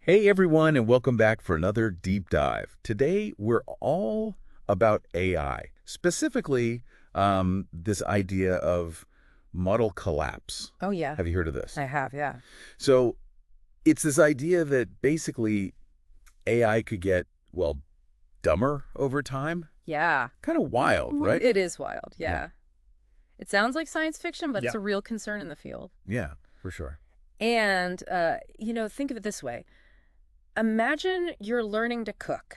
Hey everyone, and welcome back for another deep dive. Today we're all about AI, specifically this idea of model collapse. Oh, yeah. Have you heard of this? I have, yeah. So it's this idea that basically AI could get, well, dumber over time. Yeah. Kind of wild, right? It is wild, Yeah. yeah. It sounds like science fiction, but Yeah. it's a real concern in the field. Yeah, for sure. And, think of it this way. Imagine you're learning to cook,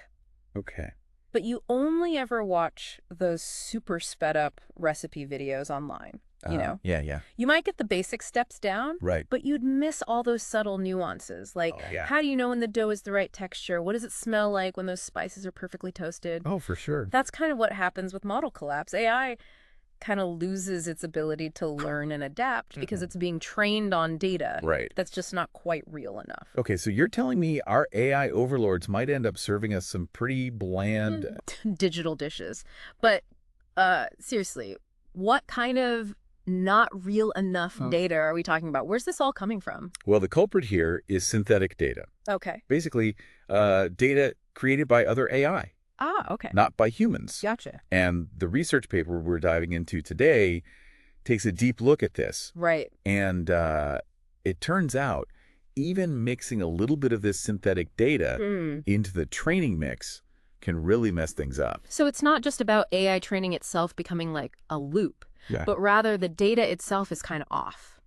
Okay. but you only ever watch those super sped up recipe videos online. Yeah. You might get the basic steps down, Right. but you'd miss all those subtle nuances. Like, Oh, yeah. how do you know when the dough is the right texture? What does it smell like when those spices are perfectly toasted? Oh, for sure. That's kind of what happens with model collapse. AI kind of loses its ability to learn and adapt because it's being trained on data Right. that's just not quite real enough. Okay, so you're telling me our AI overlords might end up serving us some pretty bland. Digital dishes. But seriously, what kind of not real enough data are we talking about? Where's this all coming from? Well, the culprit here is synthetic data. Okay. Basically, data created by other AI, Ah, okay. not by humans. Gotcha. And the research paper we're diving into today takes a deep look at this. Right. And it turns out even mixing a little bit of this synthetic data into the training mix can really mess things up. So it's not just about AI training itself becoming like a loop, Yeah. but rather the data itself is kind of off.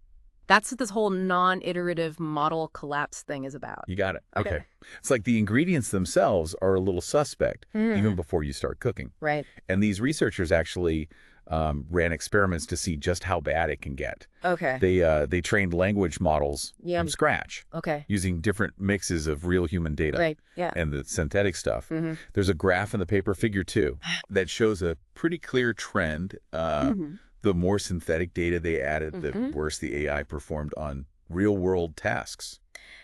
That's what this whole non-iterative model collapse thing is about. You got it. Okay. It's like the ingredients themselves are a little suspect even before you start cooking. Right. And these researchers actually ran experiments to see just how bad it can get. Okay. They trained language models Yeah. from scratch Okay. using different mixes of real human data Right. Yeah. and the synthetic stuff. Mhm. There's a graph in the paper, figure 2, that shows a pretty clear trend. The more synthetic data they added, the worse the AI performed on real-world tasks.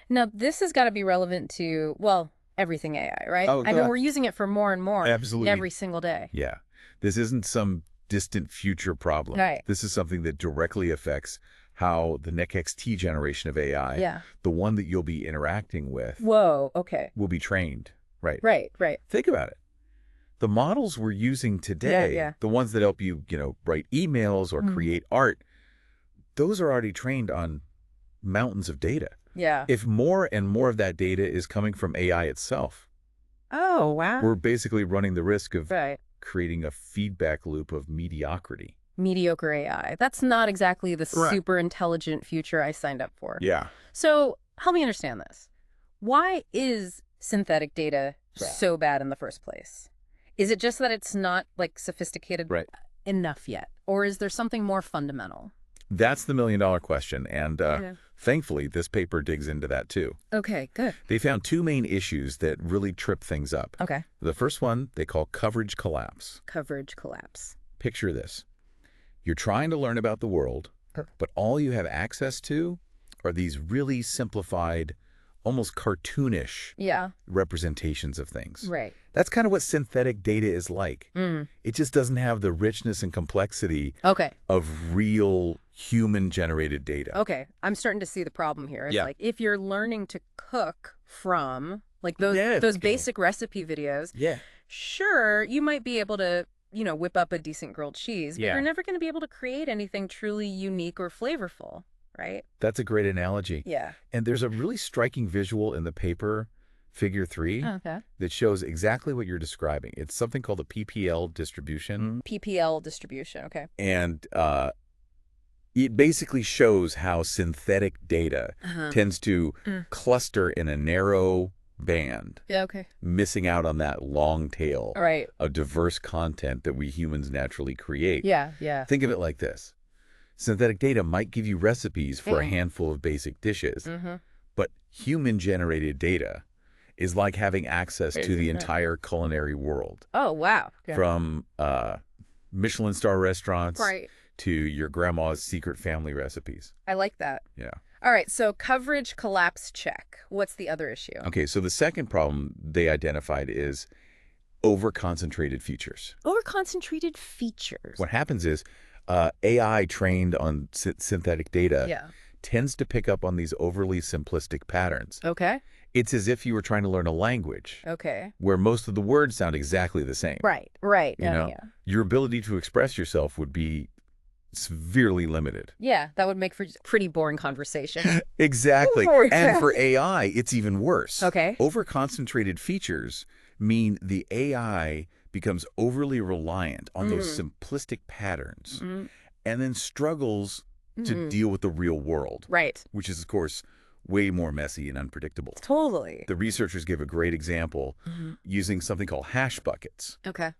Now, this has got to be relevant to, well, everything AI, right? Oh, I mean, God. we're using it for more and more Absolutely. every single day. Yeah. This isn't some distant future problem. Right. This is something that directly affects how the NextXT generation of AI, Yeah. the one that you'll be interacting with, Whoa. Okay. will be trained. Right. Right. Right. Think about it. The models we're using today, Yeah. the ones that help you, write emails or create art, those are already trained on mountains of data. Yeah. If more and more of that data is coming from AI itself, Oh, wow. we're basically running the risk of Right. creating a feedback loop of mediocrity. Mediocre AI. That's not exactly the Right. super intelligent future I signed up for. Yeah. So help me understand this. Why is synthetic data so bad in the first place? Is it just that it's not like sophisticated Right. enough yet? Or is there something more fundamental? That's the million-dollar question, and Yeah. thankfully, this paper digs into that too. Okay, good. They found 2 main issues that really trip things up. Okay. The first one they call coverage collapse. Coverage collapse. Picture this. You're trying to learn about the world, but all you have access to are these really simplified, almost cartoonish Yeah. representations of things. Right. That's kind of what synthetic data is like. It just doesn't have the richness and complexity Okay. of real human-generated data. Okay. I'm starting to see the problem here. It's Yeah. like if you're learning to cook from like those Yeah, those okay. basic recipe videos, Yeah. sure, you might be able to, whip up a decent grilled cheese, but Yeah. you're never going to be able to create anything truly unique or flavorful, right? That's a great analogy. Yeah. And there's a really striking visual in the paper, figure 3, Okay. that shows exactly what you're describing. It's something called a PPL distribution. PPL distribution. Okay. And it basically shows how synthetic data tends to cluster in a narrow band, Yeah. Okay. missing out on that long tail All right. of diverse content that we humans naturally create. Yeah. Yeah. Think of it like this. Synthetic data might give you recipes for a handful of basic dishes, but human-generated data is like having access to the entire culinary world, Oh, wow. Yeah. from Michelin star restaurants Right. to your grandma's secret family recipes. I like that. Yeah. All right. So coverage collapse check. What's the other issue? Okay, so the second problem they identified is over-concentrated features. Over-concentrated features. What happens is AI trained on synthetic data Yeah. tends to pick up on these overly simplistic patterns. Okay. It's as if you were trying to learn a language Okay. where most of the words sound exactly the same. Right. Right. You know, Yeah. your ability to express yourself would be severely limited. Yeah, that would make for pretty boring conversation. Exactly. Very And fast. for AI, it's even worse. Okay. Over-concentrated features mean the AI becomes overly reliant on those simplistic patterns and then struggles to deal with the real world, Right. which is, of course, way more messy and unpredictable. Totally. The researchers give a great example using something called hash buckets, Okay.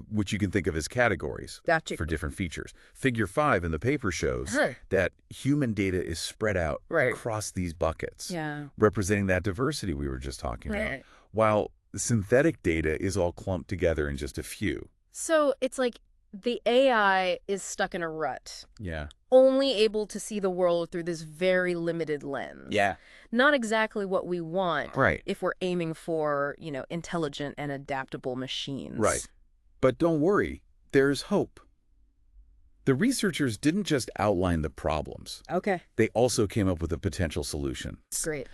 which you can think of as categories Gotcha. for different features. Figure 5 in the paper shows that human data is spread out Right. across these buckets, Yeah. representing that diversity we were just talking about, Right. while synthetic data is all clumped together in just a few. So it's like the AI is stuck in a rut, Yeah. only able to see the world through this very limited lens. Yeah. Not exactly what we want Right. if we're aiming for, intelligent and adaptable machines. Right. But don't worry, there's hope. The researchers didn't just outline the problems. Okay. They also came up with a potential solution. Great.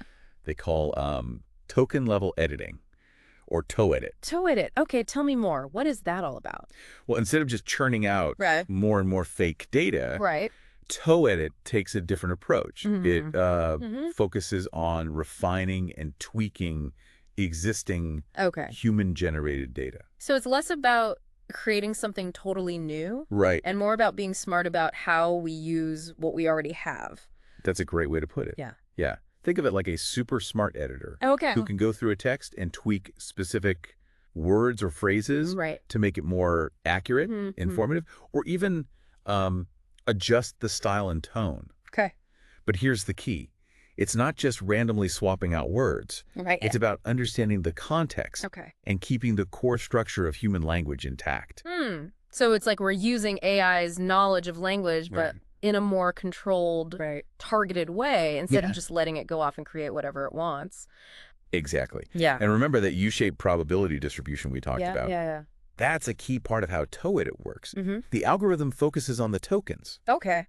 They call token-level editing, or TOEDIT. TOEDIT. Okay, tell me more. What is that all about? Well, instead of just churning out Right. more and more fake data, Right. TOEDIT takes a different approach. Mhm. It focuses on refining and tweaking existing Okay. human-generated data. So it's less about creating something totally new Right. and more about being smart about how we use what we already have. That's a great way to put it. Yeah. Yeah. Think of it like a super smart editor Okay. who can go through a text and tweak specific words or phrases Right. to make it more accurate, Mhm. informative, or even adjust the style and tone. Okay. But here's the key. It's not just randomly swapping out words. Right. It's about understanding the context Okay. and keeping the core structure of human language intact. So it's like we're using AI's knowledge of language, but Right. in a more controlled, targeted way instead Yeah. of just letting it go off and create whatever it wants. Exactly. Yeah. And remember that U-shaped probability distribution we talked about. Yeah. That's a key part of how TOEDIT works. Mm-hmm. The algorithm focuses on the tokens. Okay.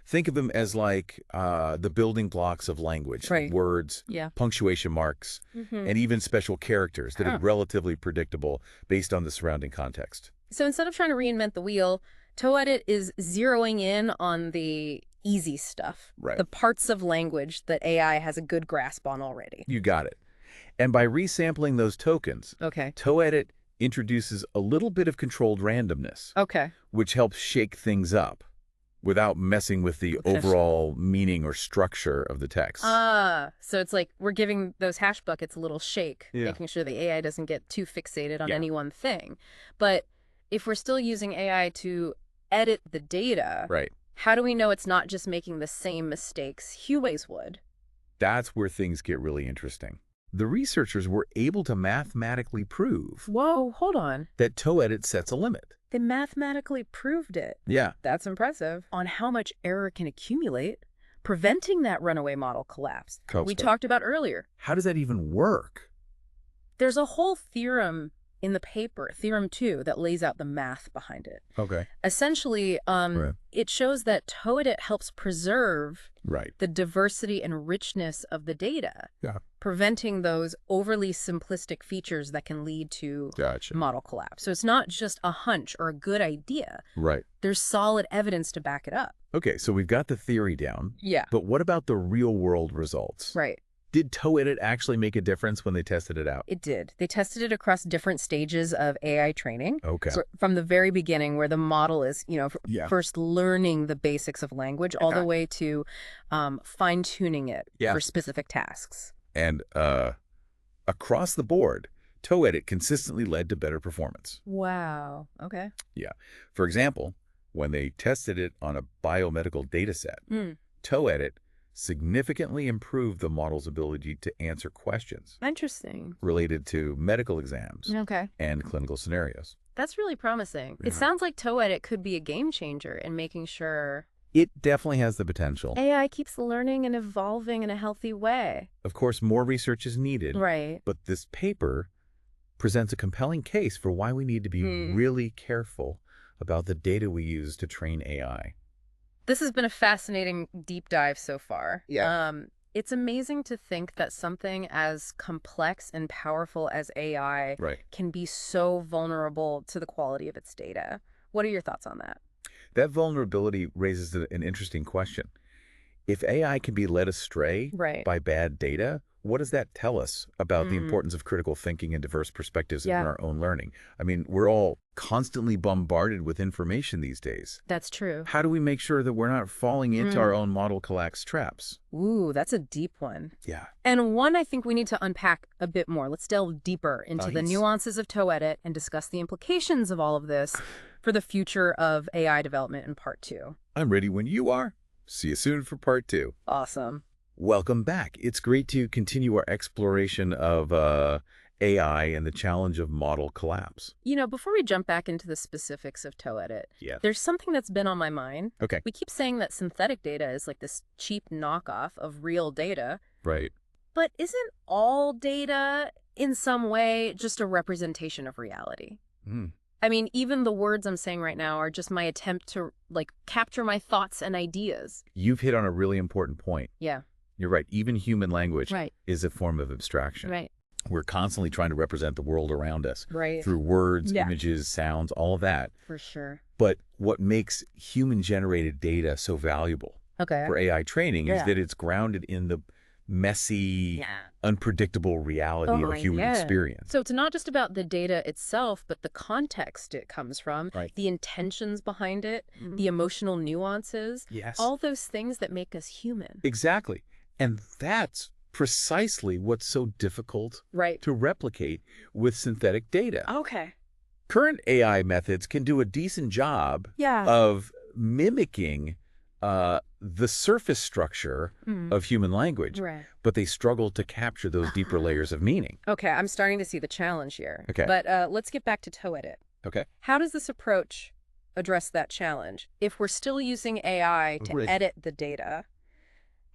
Think of them as like the building blocks of language, Right. words, Yeah. punctuation marks, and even special characters that are relatively predictable based on the surrounding context. So instead of trying to reinvent the wheel, TOEDIT is zeroing in on the easy stuff, Right. the parts of language that AI has a good grasp on already. You got it. And by resampling those tokens, Okay. TOEDIT introduces a little bit of controlled randomness, Okay. which helps shake things up without messing with the overall meaning or structure of the text. So it's like we're giving those hash buckets a little shake, Yeah. making sure the AI doesn't get too fixated on Yeah. any one thing. But if we're still using AI to edit the data, Right. how do we know it's not just making the same mistakes humans would? That's where things get really interesting. The researchers were able to mathematically prove Whoa, hold on. that TOEDIT sets a limit. They mathematically proved it. Yeah. That's impressive. On how much error can accumulate, preventing that runaway model collapse we talked about earlier. How does that even work? There's a whole theorem in the paper, Theorem 2, that lays out the math behind it. Okay. Essentially, it shows that TOEDIT helps preserve Right. the diversity and richness of the data, preventing those overly simplistic features that can lead to Gotcha. model collapse. So it's not just a hunch or a good idea. Right. There's solid evidence to back it up. Okay, so we've got the theory down, Yeah. but what about the real-world results? Right. Did TOEDIT actually make a difference when they tested it out? It did. They tested it across different stages of AI training. Okay. So from the very beginning, where the model is, first learning the basics of language, all the way to fine-tuning it for specific tasks. And across the board, TOEDIT consistently led to better performance. Wow. Okay. Yeah. For example, when they tested it on a biomedical data set, TOEDIT significantly improved the model's ability to answer questions Interesting. related to medical exams Okay. and clinical scenarios. That's really promising. Yeah. It sounds like TOEDIT could be a game changer in making sure It definitely has the potential. AI keeps learning and evolving in a healthy way. Of course, more research is needed, Right. but this paper presents a compelling case for why we need to be really careful about the data we use to train AI. This has been a fascinating deep dive so far. Yeah. It's amazing to think that something as complex and powerful as AI can be so vulnerable to the quality of its data. What are your thoughts on that? That vulnerability raises an interesting question. If AI can be led astray by bad data, what does that tell us about the importance of critical thinking and diverse perspectives in our own learning? I mean, we're all constantly bombarded with information these days. That's true. How do we make sure that we're not falling into our own model collapse traps? Ooh, that's a deep one. Yeah. And one I think we need to unpack a bit more. Let's delve deeper into the nuances of TOEDIT and discuss the implications of all of this for the future of AI development in part 2. I'm ready when you are. See you soon for part 2. Awesome. Welcome back. It's great to continue our exploration of AI and the challenge of model collapse. You know, before we jump back into the specifics of TOEDIT, there's something that's been on my mind. Okay. We keep saying that synthetic data is like this cheap knockoff of real data. Right. But isn't all data in some way just a representation of reality? I mean, even the words I'm saying right now are just my attempt to, like, capture my thoughts and ideas. You've hit on a really important point. Yeah. You're right. Even human language is a form of abstraction. Right. We're constantly trying to represent the world around us through words, images, sounds, all of that. For sure. But what makes human-generated data so valuable for AI training is that it's grounded in the messy, unpredictable reality of a human experience. So it's not just about the data itself, but the context it comes from, the intentions behind it, the emotional nuances, all those things that make us human. Exactly. And that's precisely what's so difficult to replicate with synthetic data. Okay. Current AI methods can do a decent job of mimicking the surface structure of human language, but they struggle to capture those deeper layers of meaning. Okay, I'm starting to see the challenge here. Okay. But let's get back to TOEDIT. Okay. How does this approach address that challenge? If we're still using AI to edit the data,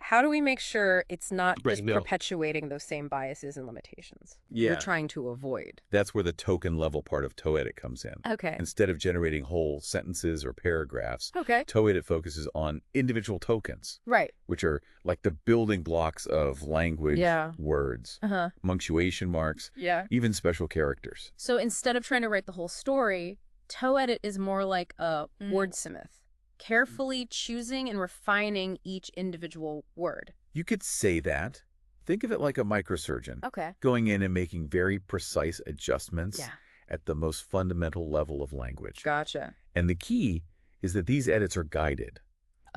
how do we make sure it's not just perpetuating those same biases and limitations we're trying to avoid? That's where the token level part of TOEDIT comes in. Okay. Instead of generating whole sentences or paragraphs, TOEDIT focuses on individual tokens. Which are like the building blocks of language, words, punctuation marks, even special characters. So instead of trying to write the whole story, TOEDIT is more like a wordsmith, carefully choosing and refining each individual word. You could say that. Think of it like a microsurgeon. Okay. Going in and making very precise adjustments at the most fundamental level of language. Gotcha. And the key is that these edits are guided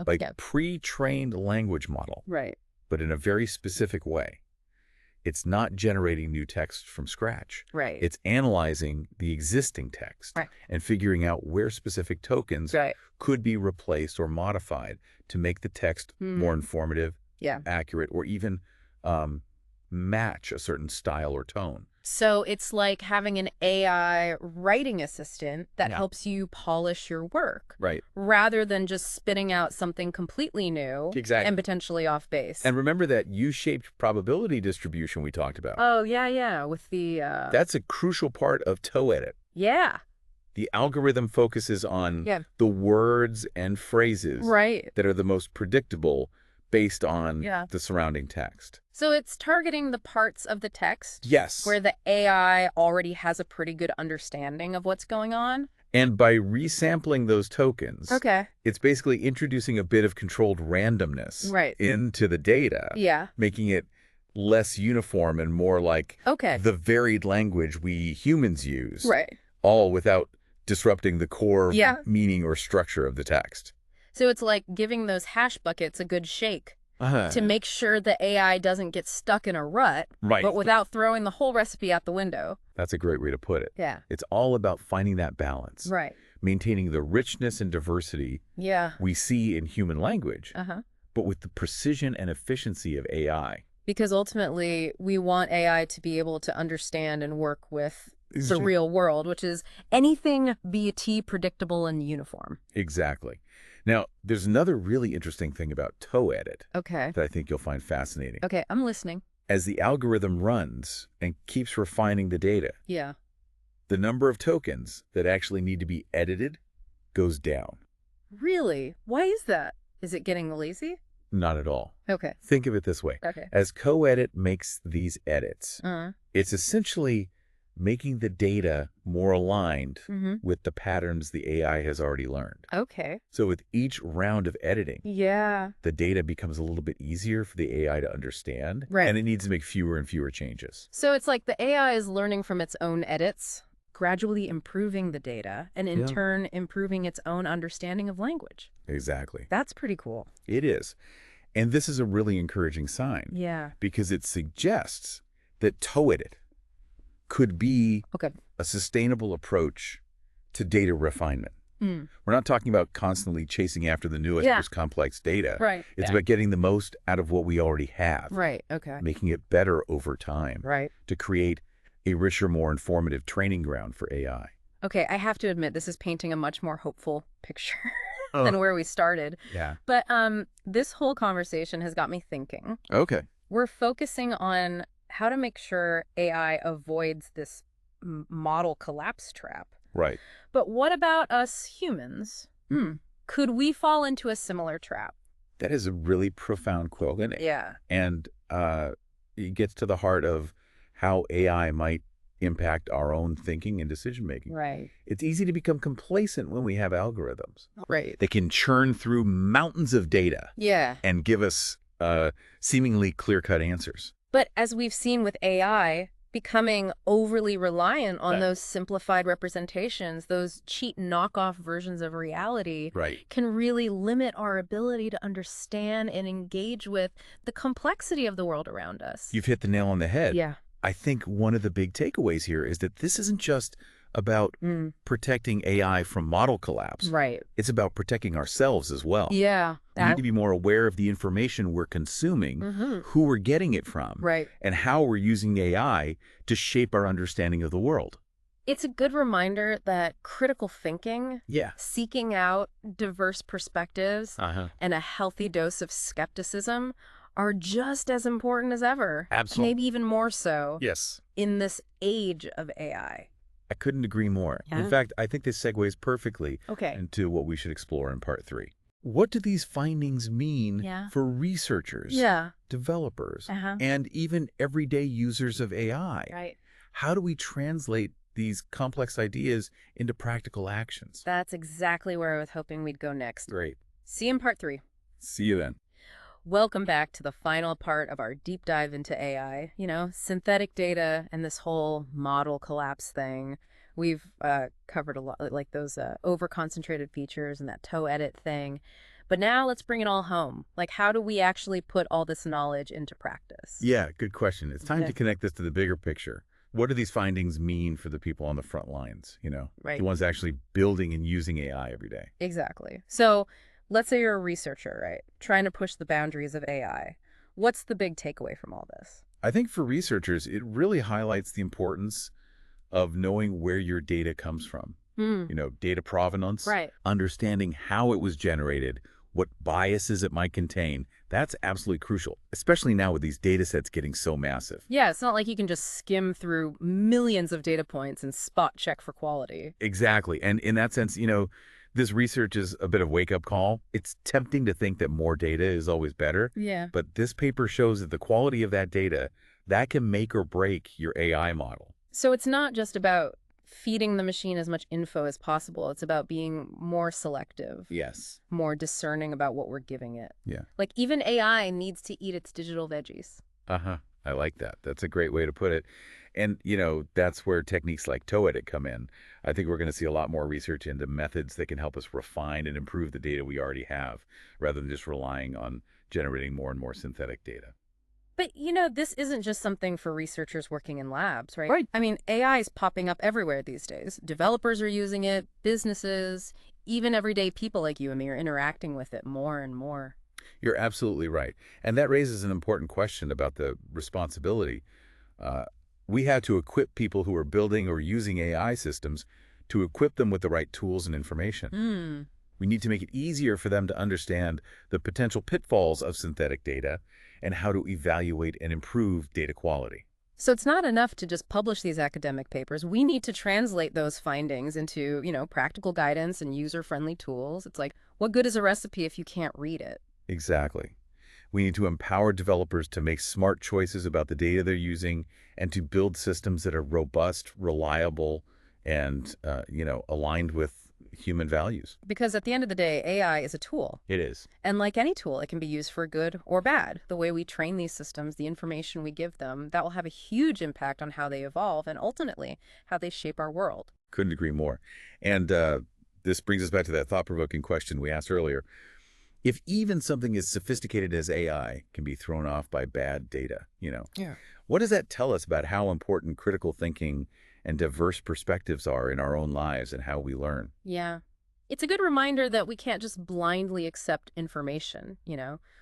by pre-trained language model, but in a very specific way. It's not generating new text from scratch. It's analyzing the existing text and figuring out where specific tokens could be replaced or modified to make the text more informative, accurate, or even match a certain style or tone. So it's like having an AI writing assistant that helps you polish your work. Rather than just spitting out something completely new and potentially off base. And remember that U-shaped probability distribution we talked about. Oh, yeah, with the... That's a crucial part of TOEDIT. The algorithm focuses on the words and phrases that are the most predictable based on the surrounding text. So it's targeting the parts of the text where the AI already has a pretty good understanding of what's going on. And by resampling those tokens, it's basically introducing a bit of controlled randomness into the data, making it less uniform and more like the varied language we humans use, all without disrupting the core meaning or structure of the text. So it's like giving those hash buckets a good shake to make sure the AI doesn't get stuck in a rut, but without throwing the whole recipe out the window. That's a great way to put it. It's all about finding that balance, maintaining the richness and diversity we see in human language, but with the precision and efficiency of AI. Because ultimately, we want AI to be able to understand and work with the real world, which is anything BT predictable and uniform. Exactly. Now, there's another really interesting thing about TOEDIT that I think you'll find fascinating. Okay, I'm listening. As the algorithm runs and keeps refining the data, the number of tokens that actually need to be edited goes down. Really? Why is that? Is it getting lazy? Not at all. Okay. Think of it this way. Okay. As co-edit makes these edits, it's essentially making the data more aligned with the patterns the AI has already learned. Okay. So with each round of editing, the data becomes a little bit easier for the AI to understand, Right. and it needs to make fewer and fewer changes. So it's like the AI is learning from its own edits, gradually improving the data, and in turn improving its own understanding of language. Exactly. That's pretty cool. It is. And this is a really encouraging sign. Yeah. Because it suggests that ToEdit could be a sustainable approach to data refinement. We're not talking about constantly chasing after the newest, most complex data. Right. It's about getting the most out of what we already have. Right. Okay. Making it better over time. Right. To create a richer, more informative training ground for AI. Okay, I have to admit, this is painting a much more hopeful picture than where we started. Yeah. But this whole conversation has got me thinking. Okay. We're focusing on how to make sure AI avoids this model collapse trap. Right. But what about us humans? Could we fall into a similar trap? That is a really profound quote. And it gets to the heart of how AI might impact our own thinking and decision-making. Right. It's easy to become complacent when we have algorithms. Right. They can churn through mountains of data. Yeah. And give us seemingly clear-cut answers. But as we've seen with AI, becoming overly reliant on those simplified representations, those cheap knockoff versions of reality, can really limit our ability to understand and engage with the complexity of the world around us. You've hit the nail on the head. Yeah. I think one of the big takeaways here is that this isn't just about protecting AI from model collapse. Right. It's about protecting ourselves as well. Yeah. We need to be more aware of the information we're consuming, who we're getting it from, and how we're using AI to shape our understanding of the world. It's a good reminder that critical thinking, seeking out diverse perspectives, and a healthy dose of skepticism are just as important as ever. Absolutely. Maybe even more so. Yes. In this age of AI. I couldn't agree more. Yeah. In fact, I think this segues perfectly into what we should explore in part 3. What do these findings mean for researchers, developers, and even everyday users of AI? Right. How do we translate these complex ideas into practical actions? That's exactly where I was hoping we'd go next. Great. See you in part 3. See you then. Welcome back to the final part of our deep dive into AI, synthetic data and this whole model collapse thing. We've covered a lot, like those over-concentrated features and that ToEdit thing. But now let's bring it all home. Like, how do we actually put all this knowledge into practice? Yeah, good question. It's time to connect this to the bigger picture. What do these findings mean for the people on the front lines, the ones actually building and using AI every day? Exactly. So let's say you're a researcher, right? Trying to push the boundaries of AI. What's the big takeaway from all this? I think for researchers, it really highlights the importance of knowing where your data comes from. Data provenance, understanding how it was generated, what biases it might contain. That's absolutely crucial, especially now with these data sets getting so massive. Yeah, it's not like you can just skim through millions of data points and spot check for quality. Exactly. And in that sense, this research is a bit of a wake-up call. It's tempting to think that more data is always better. Yeah. But this paper shows that the quality of that data, that can make or break your AI model. So it's not just about feeding the machine as much info as possible. It's about being more selective. Yes. More discerning about what we're giving it. Yeah. Like, even AI needs to eat its digital veggies. I like that. That's a great way to put it. And, that's where techniques like ToEdit come in. I think we're going to see a lot more research into methods that can help us refine and improve the data we already have, rather than just relying on generating more and more synthetic data. But, this isn't just something for researchers working in labs, right? Right. I mean, AI is popping up everywhere these days. Developers are using it, businesses, even everyday people like you and me are interacting with it more and more. You're absolutely right. And that raises an important question about the responsibility. We have to equip people who are building or using AI systems to equip them with the right tools and information. We need to make it easier for them to understand the potential pitfalls of synthetic data and how to evaluate and improve data quality. So it's not enough to just publish these academic papers. We need to translate those findings into, practical guidance and user-friendly tools. It's like, what good is a recipe if you can't read it? Exactly. We need to empower developers to make smart choices about the data they're using and to build systems that are robust, reliable, and, aligned with human values. Because at the end of the day, AI is a tool. It is. And like any tool, it can be used for good or bad. The way we train these systems, the information we give them, that will have a huge impact on how they evolve and ultimately how they shape our world. Couldn't agree more. And this brings us back to that thought-provoking question we asked earlier. If even something as sophisticated as AI can be thrown off by bad data, Yeah. what does that tell us about how important critical thinking and diverse perspectives are in our own lives and how we learn? Yeah. It's a good reminder that we can't just blindly accept information,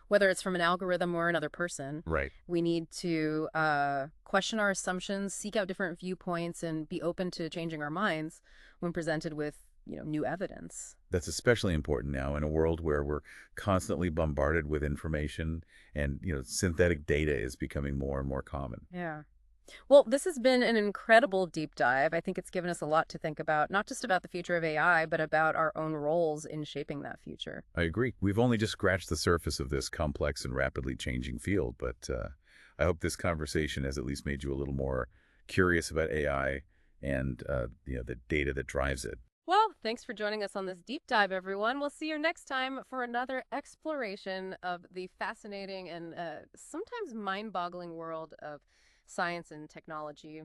whether it's from an algorithm or another person. Right. We need to question our assumptions, seek out different viewpoints, and be open to changing our minds when presented with, new evidence. That's especially important now in a world where we're constantly bombarded with information and, synthetic data is becoming more and more common. Yeah. Well, this has been an incredible deep dive. I think it's given us a lot to think about, not just about the future of AI, but about our own roles in shaping that future. I agree. We've only just scratched the surface of this complex and rapidly changing field, but I hope this conversation has at least made you a little more curious about AI and, the data that drives it. Well, thanks for joining us on this deep dive, everyone. We'll see you next time for another exploration of the fascinating and sometimes mind-boggling world of science and technology.